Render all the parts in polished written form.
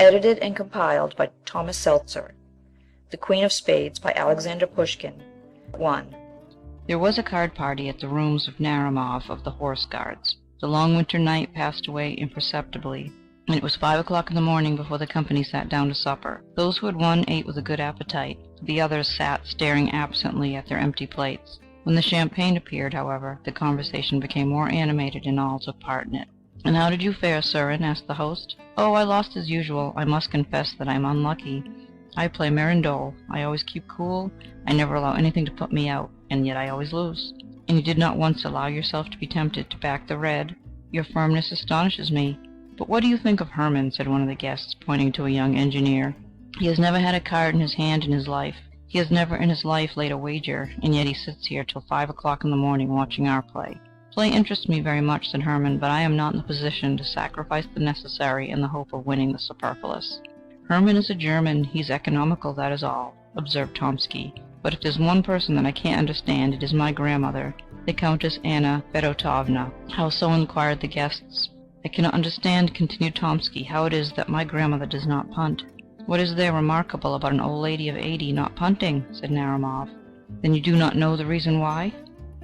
Edited and compiled by Thomas Seltzer. The Queen of Spades by Alexander Pushkin. 1. There was a card party at the rooms of Naramov of the Horse Guards. The long winter night passed away imperceptibly, and it was 5 o'clock in the morning before the company sat down to supper. Those who had won ate with a good appetite. The others sat staring absently at their empty plates. When the champagne appeared, however, the conversation became more animated, and all took part in it. "And how did you fare, Surin?" asked the host. "Oh, I lost as usual. I must confess that I am unlucky. I play Mirandole. I always keep cool. I never allow anything to put me out, and yet I always lose." "And you did not once allow yourself to be tempted to back the red? Your firmness astonishes me." "But what do you think of Hermann?" said one of the guests, pointing to a young engineer. "He has never had a card in his hand in his life. He has never in his life laid a wager, and yet he sits here till 5 o'clock in the morning watching our play." "Play interests me very much," said Hermann, "but I am not in the position to sacrifice the necessary in the hope of winning the superfluous." "Hermann is a German. He's economical, that is all," observed Tomsky. "But if there's one person that I can't understand, it is my grandmother, the Countess Anna Fedotovna." "How so?" inquired the guests. "I cannot understand," continued Tomsky, "how it is that my grandmother does not punt." "What is there remarkable about an old lady of 80 not punting?" said Naramov. "Then you do not know the reason why?"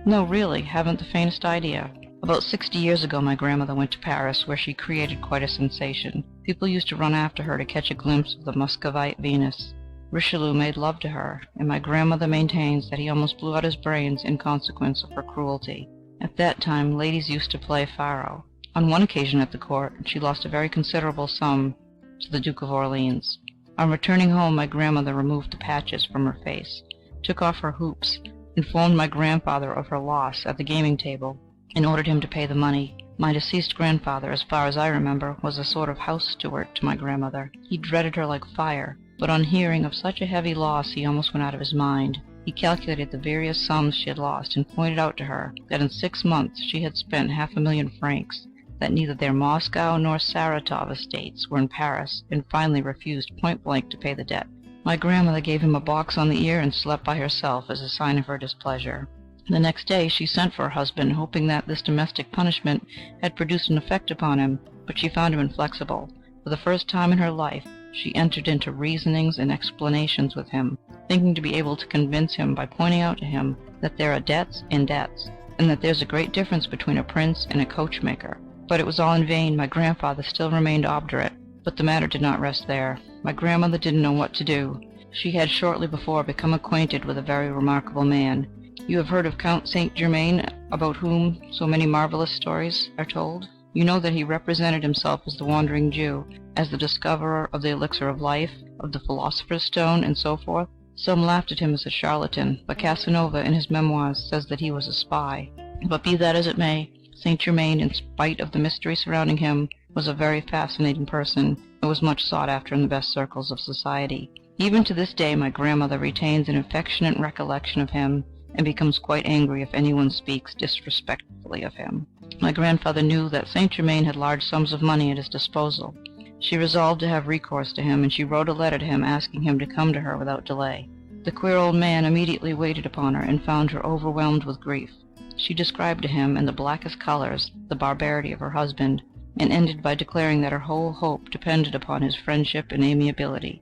"No, really, haven't the faintest idea. About 60 years ago my grandmother went to Paris, where she created quite a sensation. People used to run after her to catch a glimpse of the Muscovite Venus. Richelieu made love to her, and my grandmother maintains that he almost blew out his brains in consequence of her cruelty. At that time ladies used to play faro. On one occasion at the court she lost a very considerable sum to the Duke of Orleans. On returning home my grandmother removed the patches from her face, took off her hoops, informed my grandfather of her loss at the gaming table, and ordered him to pay the money. My deceased grandfather, as far as I remember, was a sort of house steward to my grandmother. He dreaded her like fire, but on hearing of such a heavy loss he almost went out of his mind. He calculated the various sums she had lost, and pointed out to her that in 6 months she had spent 500,000 francs, that neither their Moscow nor Saratov estates were in Paris, and finally refused point-blank to pay the debt. My grandmother gave him a box on the ear and slept by herself as a sign of her displeasure. The next day she sent for her husband, hoping that this domestic punishment had produced an effect upon him, but she found him inflexible. For the first time in her life she entered into reasonings and explanations with him, thinking to be able to convince him by pointing out to him that there are debts and debts, and that there's a great difference between a prince and a coachmaker. But it was all in vain. My grandfather still remained obdurate. But the matter did not rest there. My grandmother didn't know what to do. She had shortly before become acquainted with a very remarkable man. You have heard of Count Saint-Germain, about whom so many marvellous stories are told? You know that he represented himself as the wandering Jew, as the discoverer of the elixir of life, of the philosopher's stone, and so forth. Some laughed at him as a charlatan, but Casanova in his memoirs says that he was a spy. But be that as it may, Saint-Germain, in spite of the mystery surrounding him, was a very fascinating person, and was much sought after in the best circles of society. Even to this day my grandmother retains an affectionate recollection of him, and becomes quite angry if anyone speaks disrespectfully of him. My grandfather knew that Saint-Germain had large sums of money at his disposal. She resolved to have recourse to him, and she wrote a letter to him asking him to come to her without delay. The queer old man immediately waited upon her, and found her overwhelmed with grief. She described to him in the blackest colours the barbarity of her husband, and ended by declaring that her whole hope depended upon his friendship and amiability.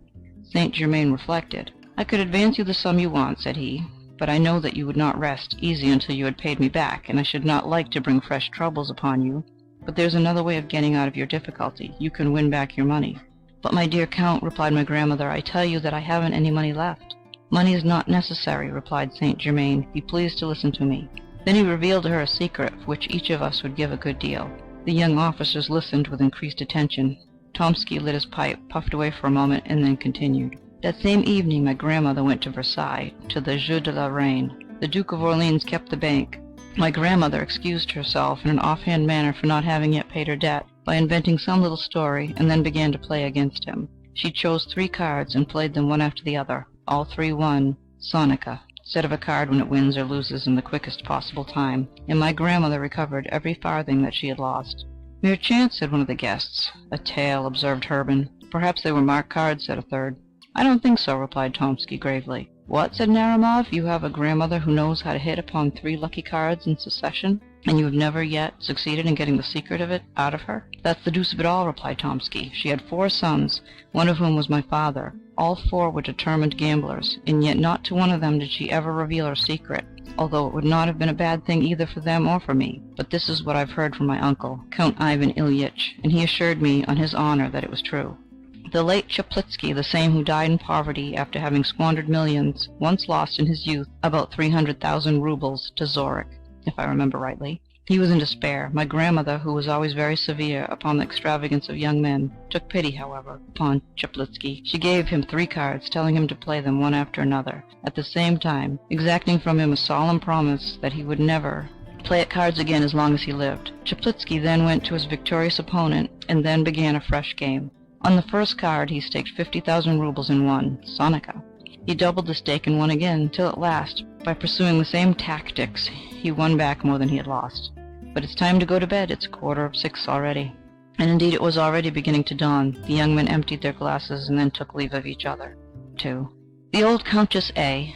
Saint-Germain reflected. "I could advance you the sum you want," said he, "but I know that you would not rest easy until you had paid me back, and I should not like to bring fresh troubles upon you. But there's another way of getting out of your difficulty. You can win back your money." "But, my dear Count," replied my grandmother, "I tell you that I haven't any money left." "Money is not necessary," replied Saint-Germain. "Be pleased to listen to me." Then he revealed to her a secret for which each of us would give a good deal. The young officers listened with increased attention. Tomsky lit his pipe, puffed away for a moment, and then continued. "That same evening my grandmother went to Versailles, to the Jeu de la Reine. The Duke of Orleans kept the bank. My grandmother excused herself in an offhand manner for not having yet paid her debt, by inventing some little story, and then began to play against him. She chose 3 cards and played them one after the other. All 3 won sonica, set of a card when it wins or loses in the quickest possible time, and my grandmother recovered every farthing that she had lost. "Mere chance," said one of the guests. "A tale," observed Hermann. "Perhaps they were marked cards," said a third. "I don't think so," replied Tomsky gravely. "What?" said Naramov. "You have a grandmother who knows how to hit upon 3 lucky cards in succession?" And you have never yet succeeded in getting the secret of it out of her? That's the deuce of it all, replied Tomsky. She had 4 sons, one of whom was my father. All 4 were determined gamblers, and yet not to one of them did she ever reveal her secret, although it would not have been a bad thing either for them or for me. But this is what I've heard from my uncle, Count Ivan Ilyitch, and he assured me on his honor that it was true. The late Chaplitsky, the same who died in poverty after having squandered millions, once lost in his youth about 300,000 rubles to Zorich, if I remember rightly. He was in despair. My grandmother, who was always very severe upon the extravagance of young men, took pity, however, upon Chaplitsky. She gave him 3 cards, telling him to play them one after another, at the same time exacting from him a solemn promise that he would never play at cards again as long as he lived. Chaplitsky then went to his victorious opponent, and then began a fresh game. On the first card he staked 50,000 rubles and won, Sonika. He doubled the stake and won again, till at last, by pursuing the same tactics, he won back more than he had lost. But it's time to go to bed. It's 6:15 already. And indeed it was already beginning to dawn. The young men emptied their glasses and then took leave of each other. 2. The old Countess A.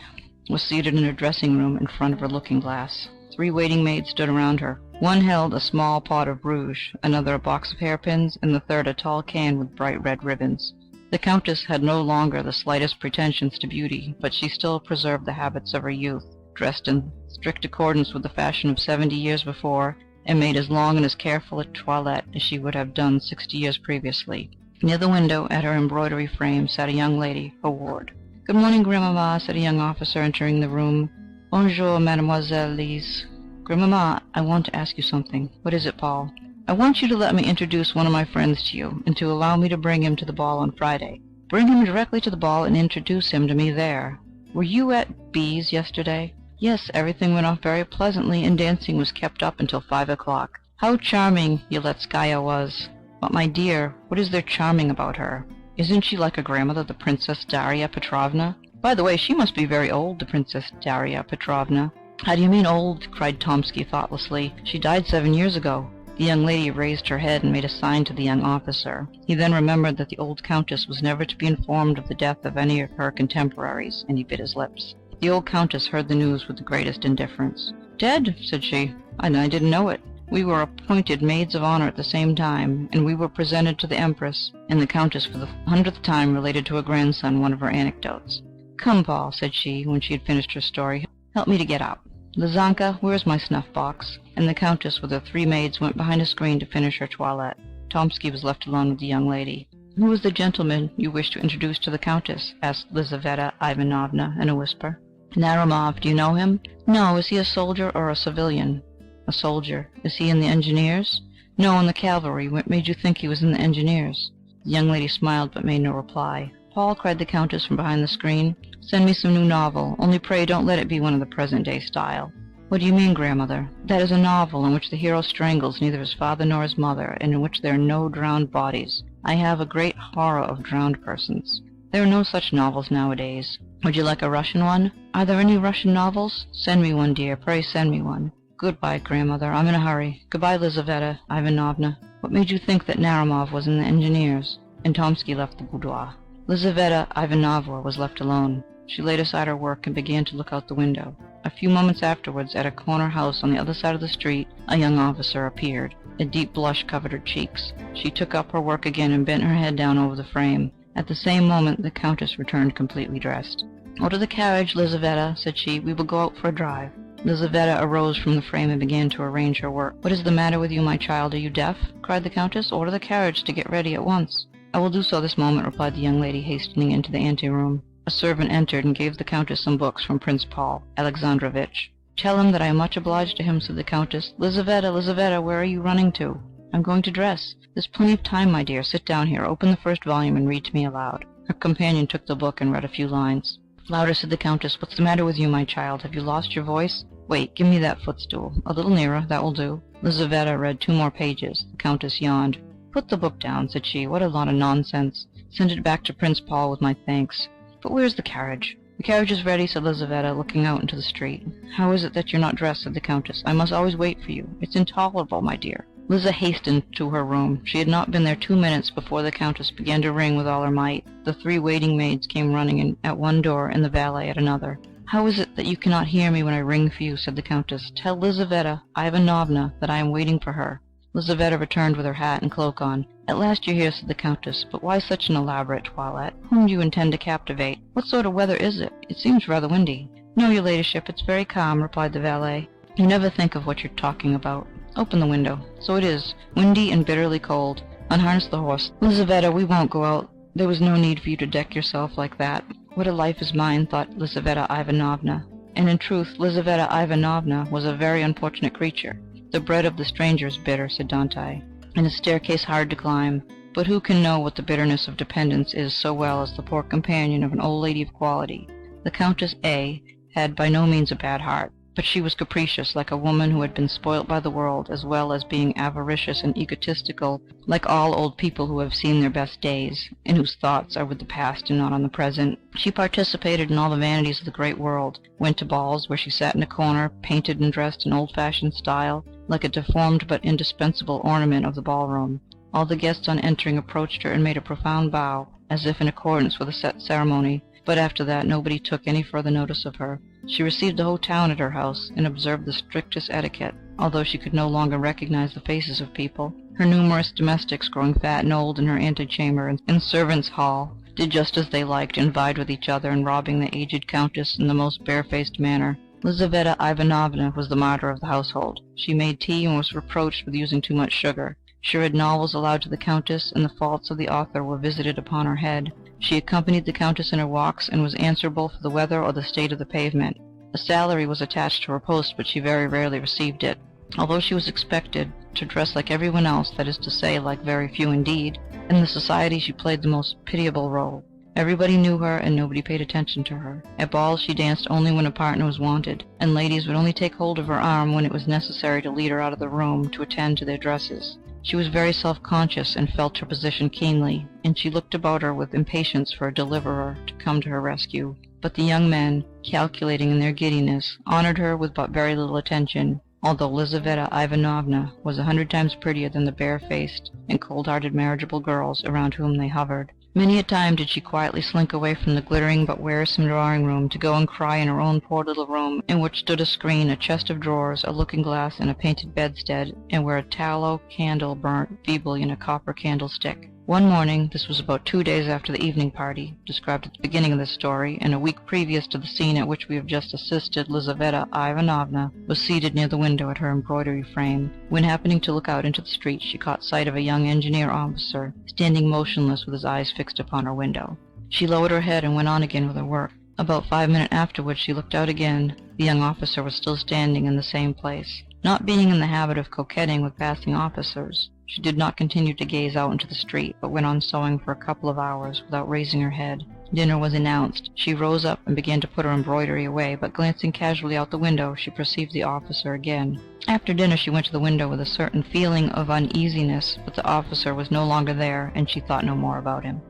was seated in her dressing room in front of her looking-glass. 3 waiting maids stood around her. One held a small pot of rouge, another a box of hairpins, and the third a tall can with bright red ribbons. The Countess had no longer the slightest pretensions to beauty, but she still preserved the habits of her youth, dressed in strict accordance with the fashion of 70 years before, and made as long and as careful a toilette as she would have done 60 years previously. Near the window, at her embroidery frame, sat a young lady, her ward. "Good morning, Grandmamma," said a young officer, entering the room. "Bonjour, Mademoiselle Lise." "Grandmamma, I want to ask you something." "What is it, Paul?" "I want you to let me introduce one of my friends to you, and to allow me to bring him to the ball on Friday." "Bring him directly to the ball and introduce him to me there. Were you at B.'s yesterday?" "Yes, everything went off very pleasantly, and dancing was kept up until 5 o'clock. How charming Yeletskaya was! But, my dear, what is there charming about her? Isn't she like her grandmother, the Princess Daria Petrovna? By the way, she must be very old, the Princess Daria Petrovna." "How do you mean old?" cried Tomsky thoughtlessly. "She died 7 years ago." The young lady raised her head and made a sign to the young officer. He then remembered that the old Countess was never to be informed of the death of any of her contemporaries, and he bit his lips. The old Countess heard the news with the greatest indifference. "Dead?" said she. "I didn't know it. We were appointed maids of honor at the same time, and we were presented to the Empress." And the Countess for the 100th time related to her grandson one of her anecdotes. "Come, Paul," said she, when she had finished her story, "help me to get up. Lizanka, where is my snuff-box?" And the Countess with her 3 maids went behind a screen to finish her toilette. Tomsky was left alone with the young lady. "Who is the gentleman you wish to introduce to the Countess?" asked Lizaveta Ivanovna in a whisper. "Narumov, do you know him?" "No. Is he a soldier or a civilian?" "A soldier." "Is he in the engineers?" "No, in the cavalry. What made you think he was in the engineers?" The young lady smiled, but made no reply. "Paul," cried the Countess from behind the screen, "send me some new novel, only pray don't let it be one of the present-day style." "What do you mean, grandmother?" "That is a novel in which the hero strangles neither his father nor his mother, and in which there are no drowned bodies. I have a great horror of drowned persons. There are no such novels nowadays. Would you like a Russian one?" "Are there any Russian novels?" "Send me one, dear. Pray send me one." "Goodbye, grandmother. I'm in a hurry. Goodbye, Lizaveta Ivanovna. What made you think that Narumov was in the engineers?" And Tomsky left the boudoir. Lizaveta Ivanovna was left alone. She laid aside her work and began to look out the window. A few moments afterwards, at a corner house on the other side of the street, a young officer appeared. A deep blush covered her cheeks. She took up her work again and bent her head down over the frame. At the same moment the Countess returned completely dressed. "Order the carriage, Lizaveta," said she. "We will go out for a drive." Lizaveta arose from the frame and began to arrange her work. "What is the matter with you, my child? Are you deaf?" cried the Countess. "Order the carriage to get ready at once." "I will do so this moment," replied the young lady, hastening into the ante-room. A servant entered and gave the Countess some books from Prince Paul Alexandrovitch. "Tell him that I am much obliged to him," said the Countess. "Lizaveta, Lizaveta, where are you running to?" "I'm going to dress." "There's plenty of time, my dear. Sit down here. Open the first volume and read to me aloud." Her companion took the book and read a few lines. "Louder," said the Countess. "What's the matter with you, my child? Have you lost your voice? Wait, give me that footstool. A little nearer, that will do." Lizaveta read 2 more pages. The Countess yawned. "Put the book down," said she. "What a lot of nonsense! Send it back to Prince Paul with my thanks. But where's the carriage?" "The carriage is ready," said Lizaveta, looking out into the street. "How is it that you're not dressed?" said the Countess. "I must always wait for you. It's intolerable, my dear." Liza hastened to her room. She had not been there 2 minutes before the Countess began to ring with all her might. The 3 waiting maids came running in at one door and the valet at another. "How is it that you cannot hear me when I ring for you?" said the Countess. "Tell Lizaveta Ivanovna that I am waiting for her." Lizaveta returned with her hat and cloak on. "At last you're here," said the Countess. "But why such an elaborate toilette? Whom do you intend to captivate? What sort of weather is it? It seems rather windy." "No, your ladyship, it's very calm," replied the valet. "You never think of what you're talking about. Open the window. So it is, windy and bitterly cold. Unharness the horse. Lizaveta, we won't go out. There was no need for you to deck yourself like that." "What a life is mine," thought Lizaveta Ivanovna. And in truth, Lizaveta Ivanovna was a very unfortunate creature. "The bread of the stranger is bitter," said Dante, "and his staircase hard to climb. But who can know what the bitterness of dependence is so well as the poor companion of an old lady of quality?" The Countess A. had by no means a bad heart, but she was capricious, like a woman who had been spoilt by the world, as well as being avaricious and egotistical, like all old people who have seen their best days, and whose thoughts are with the past and not on the present. She participated in all the vanities of the great world, went to balls, where she sat in a corner, painted and dressed in old-fashioned style, like a deformed but indispensable ornament of the ballroom. All the guests on entering approached her and made a profound bow, as if in accordance with a set ceremony, but after that nobody took any further notice of her. She received the whole town at her house, and observed the strictest etiquette, although she could no longer recognize the faces of people. Her numerous domestics, growing fat and old in her antechamber and servants' hall, did just as they liked, and vied with each other in robbing the aged Countess in the most barefaced manner. Lizaveta Ivanovna was the martyr of the household. She made tea and was reproached with using too much sugar. She read novels aloud to the Countess, and the faults of the author were visited upon her head. She accompanied the Countess in her walks, and was answerable for the weather or the state of the pavement. A salary was attached to her post, but she very rarely received it. Although she was expected to dress like everyone else, that is to say, like very few indeed, in the society she played the most pitiable role. Everybody knew her, and nobody paid attention to her. At balls she danced only when a partner was wanted, and ladies would only take hold of her arm when it was necessary to lead her out of the room to attend to their dresses. She was very self-conscious and felt her position keenly, and she looked about her with impatience for a deliverer to come to her rescue. But the young men, calculating in their giddiness, honoured her with but very little attention, although Lizaveta Ivanovna was 100 times prettier than the bare-faced and cold-hearted marriageable girls around whom they hovered. Many a time did she quietly slink away from the glittering but wearisome drawing-room to go and cry in her own poor little room, in which stood a screen, a chest of drawers, a looking-glass, and a painted bedstead, and where a tallow candle burnt feebly in a copper candlestick. One morning, this was about 2 days after the evening party, described at the beginning of this story, and a week previous to the scene at which we have just assisted, Lizaveta Ivanovna was seated near the window at her embroidery frame, when, happening to look out into the street, she caught sight of a young engineer officer, standing motionless with his eyes fixed upon her window. She lowered her head and went on again with her work. About 5 minutes afterwards she looked out again. The young officer was still standing in the same place. Not being in the habit of coquetting with passing officers, she did not continue to gaze out into the street, but went on sewing for a couple of hours without raising her head. Dinner was announced. She rose up and began to put her embroidery away, but glancing casually out the window, she perceived the officer again. After dinner she went to the window with a certain feeling of uneasiness, but the officer was no longer there, and she thought no more about him.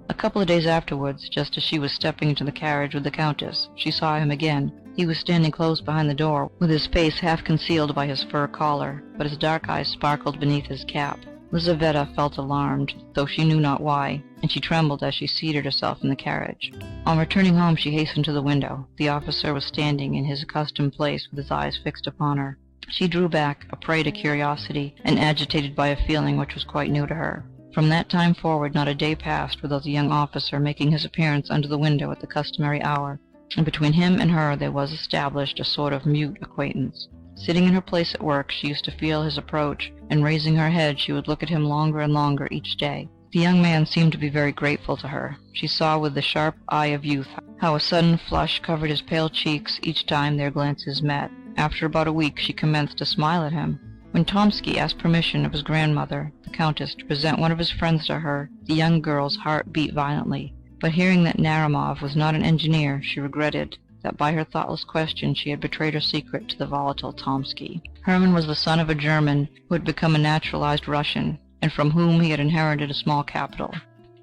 A couple of days afterwards, just as she was stepping into the carriage with the Countess, she saw him again. He was standing close behind the door, with his face half concealed by his fur collar, but his dark eyes sparkled beneath his cap. Lizaveta felt alarmed, though she knew not why, and she trembled as she seated herself in the carriage. On returning home she hastened to the window. The officer was standing in his accustomed place with his eyes fixed upon her. She drew back, a prey to curiosity, and agitated by a feeling which was quite new to her. From that time forward not a day passed without the young officer making his appearance under the window at the customary hour, and between him and her there was established a sort of mute acquaintance. Sitting in her place at work, she used to feel his approach, and raising her head, she would look at him longer and longer each day. The young man seemed to be very grateful to her. She saw with the sharp eye of youth how a sudden flush covered his pale cheeks each time their glances met. After about a week she commenced to smile at him. When Tomsky asked permission of his grandmother, the Countess, to present one of his friends to her, the young girl's heart beat violently. But hearing that Naramov was not an engineer, she regretted that by her thoughtless question she had betrayed her secret to the volatile Tomsky. Hermann was the son of a German who had become a naturalized Russian, and from whom he had inherited a small capital.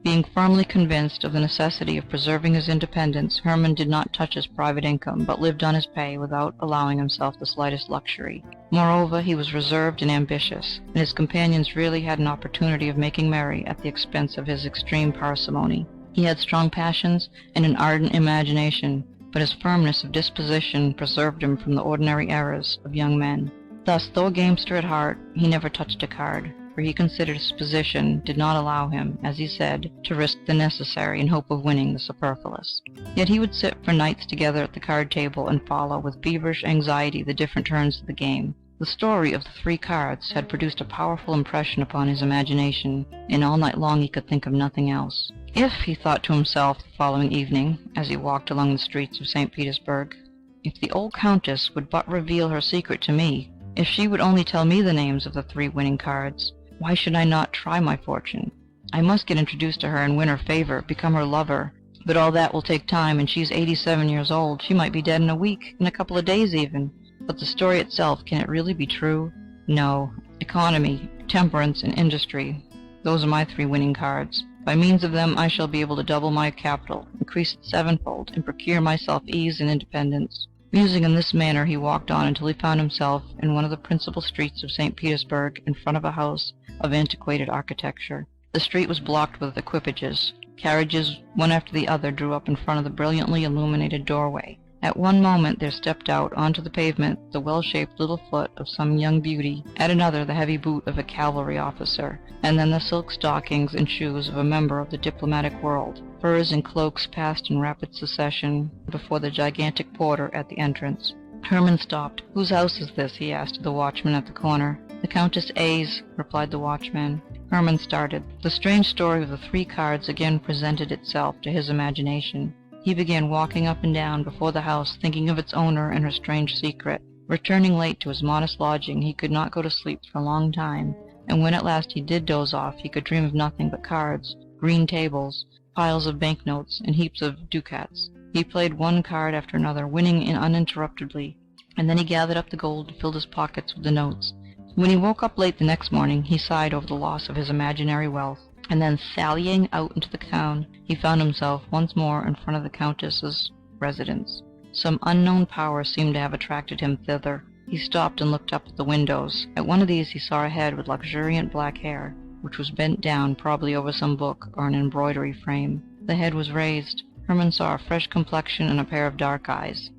Being firmly convinced of the necessity of preserving his independence, Hermann did not touch his private income, but lived on his pay without allowing himself the slightest luxury. Moreover, he was reserved and ambitious, and his companions rarely had an opportunity of making merry at the expense of his extreme parsimony. He had strong passions and an ardent imagination, but his firmness of disposition preserved him from the ordinary errors of young men. Thus, though a gamester at heart, he never touched a card, for he considered his position did not allow him, as he said, to risk the necessary in hope of winning the superfluous. Yet he would sit for nights together at the card table and follow with feverish anxiety the different turns of the game. The story of the 3 cards had produced a powerful impression upon his imagination, and all night long he could think of nothing else. If, he thought to himself the following evening, as he walked along the streets of St. Petersburg, if the old Countess would but reveal her secret to me, if she would only tell me the names of the 3 winning cards, why should I not try my fortune? I must get introduced to her and win her favor, become her lover. But all that will take time, and she's 87 years old. She might be dead in a week, in a couple of days even. But the story itself, can it really be true? No. Economy, temperance, and industry, those are my 3 winning cards. By means of them I shall be able to double my capital, increase it 7-fold, and procure myself ease and independence. Musing in this manner, he walked on until he found himself in one of the principal streets of St. Petersburg, in front of a house of antiquated architecture. The street was blocked with equipages. Carriages, one after the other, drew up in front of the brilliantly illuminated doorway. At one moment there stepped out onto the pavement the well-shaped little foot of some young beauty, at another the heavy boot of a cavalry officer, and then the silk stockings and shoes of a member of the diplomatic world. Furs and cloaks passed in rapid succession before the gigantic porter at the entrance. Hermann stopped. "Whose house is this?" he asked of the watchman at the corner. "The Countess A.'s," replied the watchman. Hermann started. The strange story of the 3 cards again presented itself to his imagination. He began walking up and down before the house, thinking of its owner and her strange secret. Returning late to his modest lodging, he could not go to sleep for a long time, and when at last he did doze off, he could dream of nothing but cards, green tables, piles of banknotes, and heaps of ducats. He played one card after another, winning uninterruptedly, and then he gathered up the gold and filled his pockets with the notes. When he woke up late the next morning, he sighed over the loss of his imaginary wealth, and then sallying out into the town, he found himself once more in front of the Countess's residence. Some unknown power seemed to have attracted him thither. He stopped and looked up at the windows. At one of these he saw a head with luxuriant black hair, which was bent down, probably over some book or an embroidery frame. The head was raised. Hermann saw a fresh complexion and a pair of dark eyes.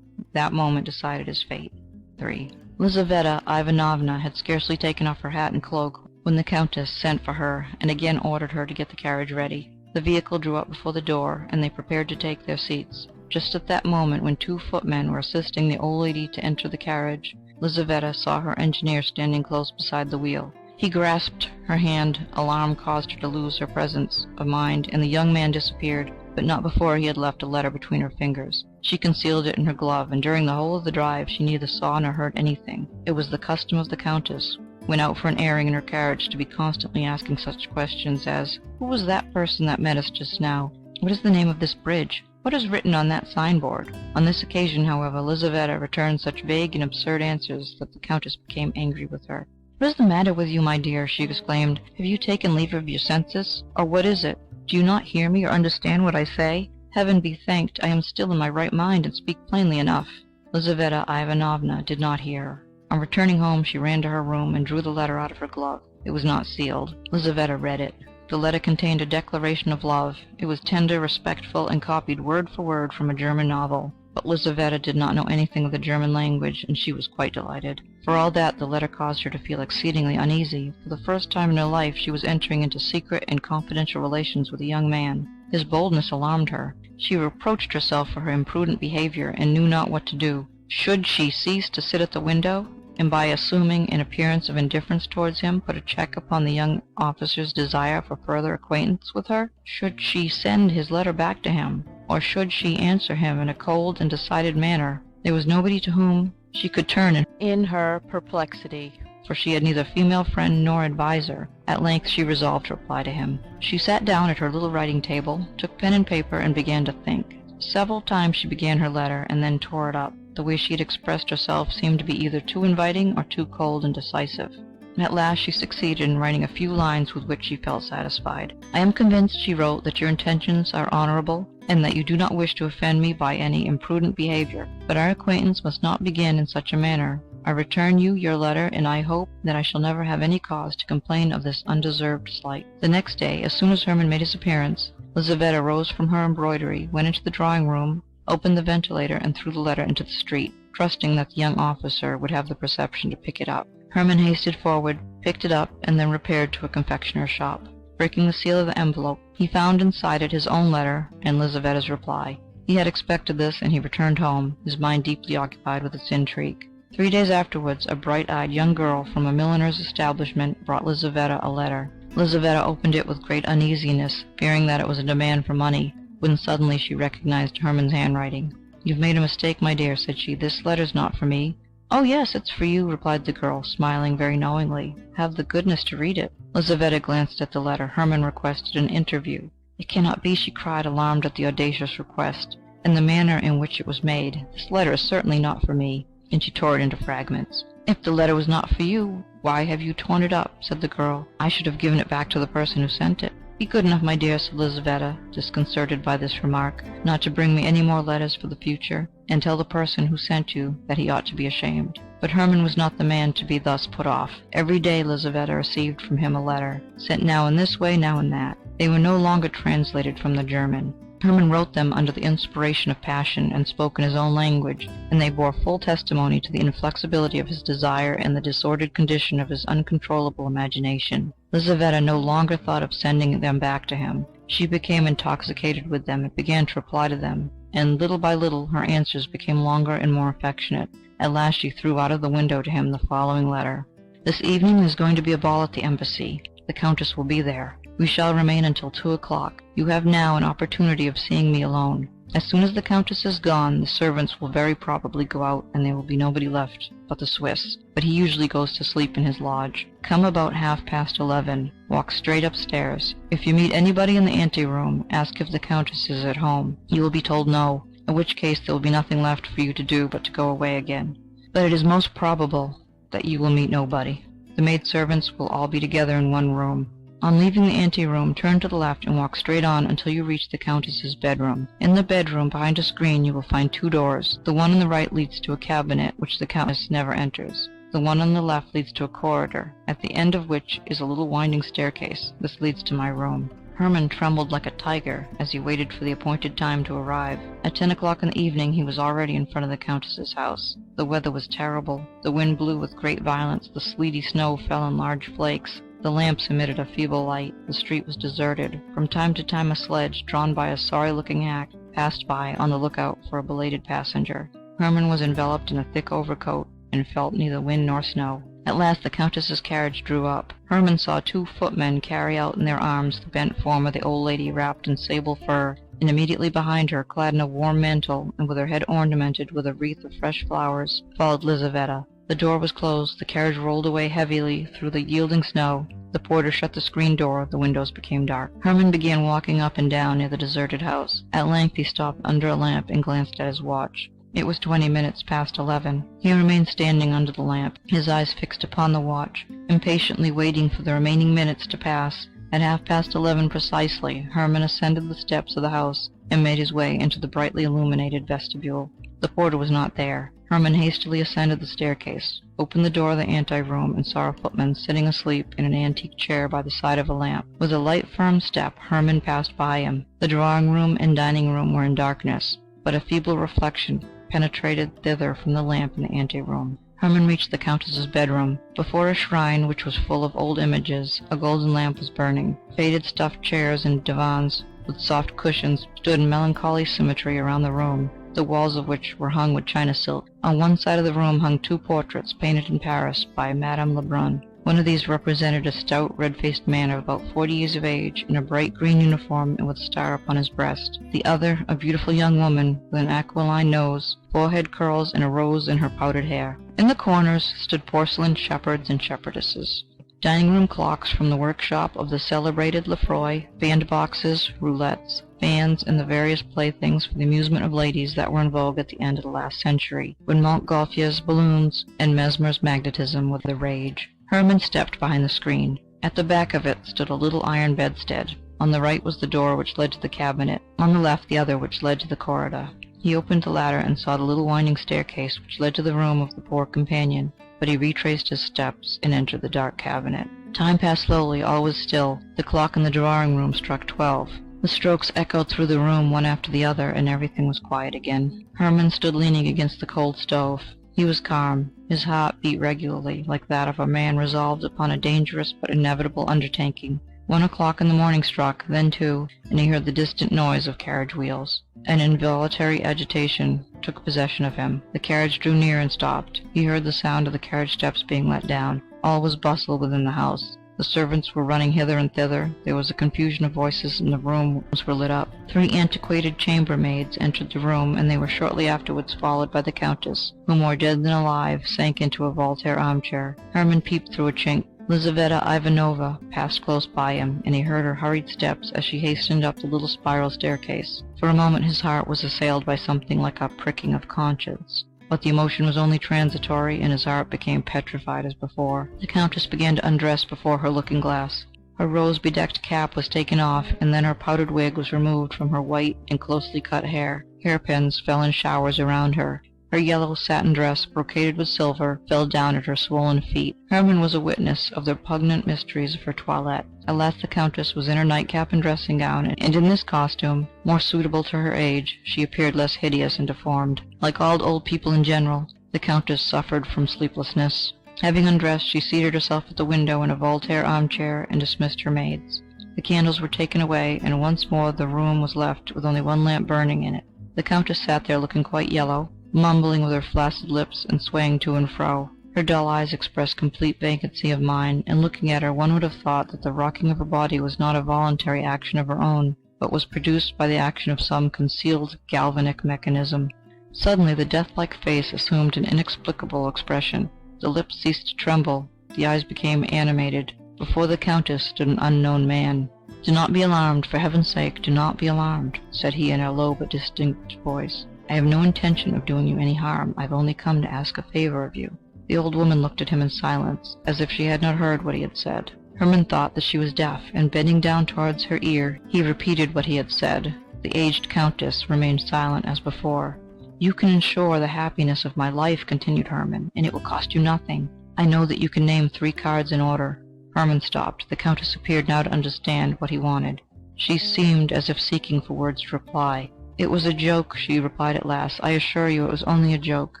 That moment decided his fate. 3. Lizaveta Ivanovna had scarcely taken off her hat and cloak when the Countess sent for her and again ordered her to get the carriage ready. The vehicle drew up before the door, and they prepared to take their seats. Just at that moment, when 2 footmen were assisting the old lady to enter the carriage, Lizaveta saw her engineer standing close beside the wheel. He grasped her hand. Alarm caused her to lose her presence of mind, and the young man disappeared, but not before he had left a letter between her fingers. She concealed it in her glove, and during the whole of the drive she neither saw nor heard anything. It was the custom of the Countess, when out for an airing in her carriage, to be constantly asking such questions as, "Who was that person that met us just now? What is the name of this bridge? What is written on that signboard?" On this occasion, however, Lizaveta returned such vague and absurd answers that the Countess became angry with her. "What is the matter with you, my dear?" she exclaimed. "Have you taken leave of your senses? Or what is it? Do you not hear me or understand what I say? Heaven be thanked, I am still in my right mind and speak plainly enough." Lizaveta Ivanovna did not hear her. On returning home, she ran to her room and drew the letter out of her glove. It was not sealed. Lizaveta read it. The letter contained a declaration of love. It was tender, respectful, and copied word for word from a German novel. But Lizaveta did not know anything of the German language, and she was quite delighted. For all that, the letter caused her to feel exceedingly uneasy. For the first time in her life she was entering into secret and confidential relations with a young man. His boldness alarmed her. She reproached herself for her imprudent behavior, and knew not what to do. Should she cease to sit at the window, and by assuming an appearance of indifference towards him, put a check upon the young officer's desire for further acquaintance with her? Should she send his letter back to him, or should she answer him in a cold and decided manner? There was nobody to whom she could turn in her perplexity, for she had neither female friend nor adviser. At length she resolved to reply to him. She sat down at her little writing table, took pen and paper, and began to think. Several times she began her letter, and then tore it up. The way she had expressed herself seemed to be either too inviting or too cold and decisive. At last she succeeded in writing a few lines with which she felt satisfied. "I am convinced," she wrote, "that your intentions are honorable, and that you do not wish to offend me by any imprudent behavior. But our acquaintance must not begin in such a manner. I return you your letter, and I hope that I shall never have any cause to complain of this undeserved slight." The next day, as soon as Hermann made his appearance, Lizaveta rose from her embroidery, went into the drawing-room, opened the ventilator, and threw the letter into the street, trusting that the young officer would have the perception to pick it up. Hermann hasted forward, picked it up, and then repaired to a confectioner's shop. Breaking the seal of the envelope, he found inside it his own letter and Lizavetta's reply. He had expected this, and he returned home, his mind deeply occupied with its intrigue. 3 days afterwards, a bright-eyed young girl from a milliner's establishment brought Lizaveta a letter. Lizaveta opened it with great uneasiness, fearing that it was a demand for money, when suddenly she recognized Hermann's handwriting. "You've made a mistake, my dear," said she. "This letter's not for me." "Oh, yes, it's for you," replied the girl, smiling very knowingly. "Have the goodness to read it." Lizaveta glanced at the letter. Hermann requested an interview. "It cannot be," she cried, alarmed at the audacious request, and the manner in which it was made. "This letter is certainly not for me," and she tore it into fragments. "If the letter was not for you, why have you torn it up?" said the girl. "I should have given it back to the person who sent it." "Be good enough, my dear," said Lizaveta, disconcerted by this remark, "not to bring me any more letters for the future, and tell the person who sent you that he ought to be ashamed." But Hermann was not the man to be thus put off. Every day Lizaveta received from him a letter, sent now in this way, now in that. They were no longer translated from the German. Hermann wrote them under the inspiration of passion, and spoke in his own language, and they bore full testimony to the inflexibility of his desire and the disordered condition of his uncontrollable imagination. Lizaveta no longer thought of sending them back to him. She became intoxicated with them and began to reply to them, and little by little her answers became longer and more affectionate. At last she threw out of the window to him the following letter: "This evening there is going to be a ball at the embassy. The Countess will be there. We shall remain until 2 o'clock. You have now an opportunity of seeing me alone. As soon as the Countess is gone, the servants will very probably go out, and there will be nobody left but the Swiss, but he usually goes to sleep in his lodge. Come about 11:30. Walk straight upstairs. If you meet anybody in the ante-room, ask if the Countess is at home. You will be told no, in which case there will be nothing left for you to do but to go away again. But it is most probable that you will meet nobody. The maidservants will all be together in one room. On leaving the ante-room, turn to the left and walk straight on until you reach the Countess's bedroom. In the bedroom, behind a screen, you will find 2 doors. The one on the right leads to a cabinet, which the Countess never enters. The one on the left leads to a corridor, at the end of which is a little winding staircase. This leads to my room." Hermann trembled like a tiger as he waited for the appointed time to arrive. At 10 o'clock in the evening he was already in front of the Countess's house. The weather was terrible. The wind blew with great violence, the sleety snow fell in large flakes. The lamps emitted a feeble light. The street was deserted. From time to time a sledge, drawn by a sorry-looking hack, passed by, on the lookout for a belated passenger. Hermann was enveloped in a thick overcoat, and felt neither wind nor snow. At last the Countess's carriage drew up. Hermann saw 2 footmen carry out in their arms the bent form of the old lady wrapped in sable fur, and immediately behind her, clad in a warm mantle, and with her head ornamented with a wreath of fresh flowers, followed Lizaveta. The door was closed. The carriage rolled away heavily through the yielding snow. The porter shut the screen door. The windows became dark. Hermann began walking up and down near the deserted house. At length he stopped under a lamp and glanced at his watch. It was 20 minutes past 11. He remained standing under the lamp, his eyes fixed upon the watch, impatiently waiting for the remaining minutes to pass. At 11:30 precisely, Hermann ascended the steps of the house and made his way into the brightly illuminated vestibule. The porter was not there. Hermann hastily ascended the staircase, opened the door of the ante-room, and saw a footman sitting asleep in an antique chair by the side of a lamp. With a light, firm step, Hermann passed by him. The drawing-room and dining-room were in darkness, but a feeble reflection penetrated thither from the lamp in the ante-room. Hermann reached the Countess's bedroom. Before a shrine which was full of old images, a golden lamp was burning. Faded stuffed chairs and divans with soft cushions stood in melancholy symmetry around the room, the walls of which were hung with China silk. On one side of the room hung 2 portraits painted in Paris by Madame Lebrun. One of these represented a stout, red-faced man of about 40 years of age, in a bright green uniform and with a star upon his breast. The other, a beautiful young woman with an aquiline nose, forehead curls, and a rose in her powdered hair. In the corners stood porcelain shepherds and shepherdesses. Dining-room clocks from the workshop of the celebrated Lefroy, band-boxes, roulettes, fans, and the various playthings for the amusement of ladies that were in vogue at the end of the last century, when Montgolfier's balloons and Mesmer's magnetism were the rage. Hermann stepped behind the screen. At the back of it stood a little iron bedstead. On the right was the door which led to the cabinet, on the left the other which led to the corridor. He opened the latter and saw the little winding staircase which led to the room of the poor companion, but he retraced his steps and entered the dark cabinet. Time passed slowly. All was still. The clock in the drawing-room struck 12. The strokes echoed through the room one after the other, and everything was quiet again. Hermann stood leaning against the cold stove. He was calm. His heart beat regularly, like that of a man resolved upon a dangerous but inevitable undertaking. 1 o'clock in the morning struck, then 2, and he heard the distant noise of carriage wheels. An involuntary agitation took possession of him. The carriage drew near and stopped. He heard the sound of the carriage steps being let down. All was bustle within the house. The servants were running hither and thither. There was a confusion of voices, and the rooms were lit up. 3 antiquated chambermaids entered the room, and they were shortly afterwards followed by the Countess, who, more dead than alive, sank into a Voltaire armchair. Hermann peeped through a chink. Lizaveta Ivanovna passed close by him, and he heard her hurried steps as she hastened up the little spiral staircase. For a moment his heart was assailed by something like a pricking of conscience. But the emotion was only transitory, and his heart became petrified as before. The Countess began to undress before her looking-glass. Her rose-bedecked cap was taken off, and then her powdered wig was removed from her white and closely cut hair. Hairpins fell in showers around her. Her yellow satin dress, brocaded with silver, fell down at her swollen feet. Hermann was a witness of the repugnant mysteries of her toilette. At last the Countess was in her nightcap and dressing-gown, and in this costume, more suitable to her age, she appeared less hideous and deformed. Like all old people in general, the Countess suffered from sleeplessness. Having undressed, she seated herself at the window in a Voltaire armchair and dismissed her maids. The candles were taken away, and once more the room was left with only one lamp burning in it. The Countess sat there looking quite yellow, mumbling with her flaccid lips and swaying to and fro. Her dull eyes expressed complete vacancy of mind, and looking at her one would have thought that the rocking of her body was not a voluntary action of her own, but was produced by the action of some concealed galvanic mechanism. Suddenly the death-like face assumed an inexplicable expression. The lips ceased to tremble, the eyes became animated. Before the Countess stood an unknown man. "Do not be alarmed, for heaven's sake, do not be alarmed," said he in a low but distinct voice. "I have no intention of doing you any harm. I have only come to ask a favor of you." The old woman looked at him in silence, as if she had not heard what he had said. Hermann thought that she was deaf, and bending down towards her ear, he repeated what he had said. The aged Countess remained silent as before. "You can ensure the happiness of my life," continued Hermann, "and it will cost you nothing. I know that you can name 3 cards in order." Hermann stopped. The Countess appeared now to understand what he wanted. She seemed as if seeking for words to reply. "It was a joke," she replied at last. "I assure you it was only a joke."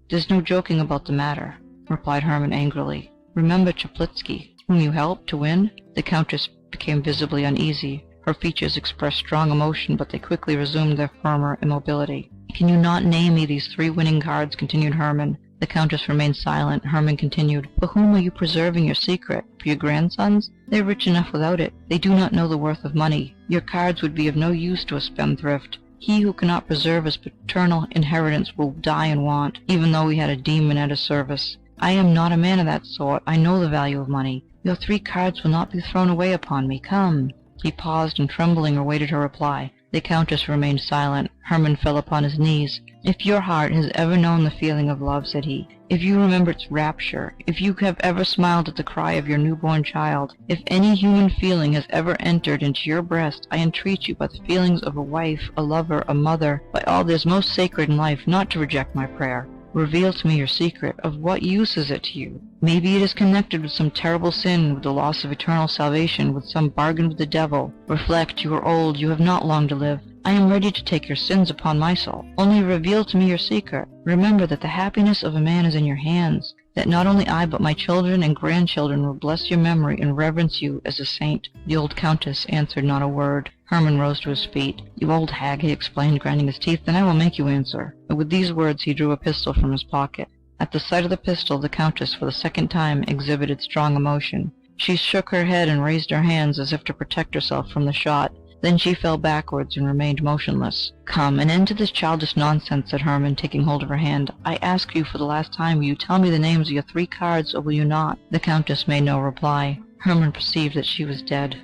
"There's no joking about the matter," replied Hermann angrily. "Remember Chaplitsky, whom you helped to win?" The Countess became visibly uneasy. Her features expressed strong emotion, but they quickly resumed their former immobility. "Can you not name me these 3 winning cards?" continued Hermann. The Countess remained silent. Hermann continued, "For whom are you preserving your secret? For your grandsons? They are rich enough without it. They do not know the worth of money. Your cards would be of no use to a spendthrift. He who cannot preserve his paternal inheritance will die in want, even though he had a demon at his service. I am not a man of that sort. I know the value of money. Your 3 cards will not be thrown away upon me. Come." He paused and, trembling, awaited her reply. The Countess remained silent. Hermann fell upon his knees. "If your heart has ever known the feeling of love," said he, "if you remember its rapture, if you have ever smiled at the cry of your newborn child, if any human feeling has ever entered into your breast, I entreat you by the feelings of a wife, a lover, a mother, by all that is most sacred in life, not to reject my prayer. Reveal to me your secret. Of what use is it to you? Maybe it is connected with some terrible sin, with the loss of eternal salvation, with some bargain with the devil. Reflect, you are old, you have not long to live. I am ready to take your sins upon my soul. Only reveal to me your secret. Remember that the happiness of a man is in your hands, that not only I but my children and grandchildren will bless your memory and reverence you as a saint." The old Countess answered not a word. Hermann rose to his feet. "You old hag," he explained, grinding his teeth, "then I will make you answer." And with these words he drew a pistol from his pocket. At the sight of the pistol, the Countess, for the second time, exhibited strong emotion. She shook her head and raised her hands as if to protect herself from the shot. Then she fell backwards and remained motionless. "Come, an end to this childish nonsense," said Hermann, taking hold of her hand. "I ask you for the last time, will you tell me the names of your 3 cards, or will you not?" The Countess made no reply. Hermann perceived that she was dead.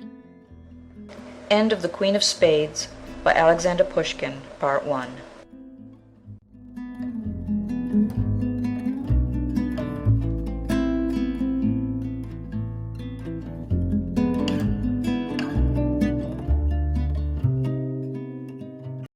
End of The Queen of Spades by Alexander Pushkin, Part 1.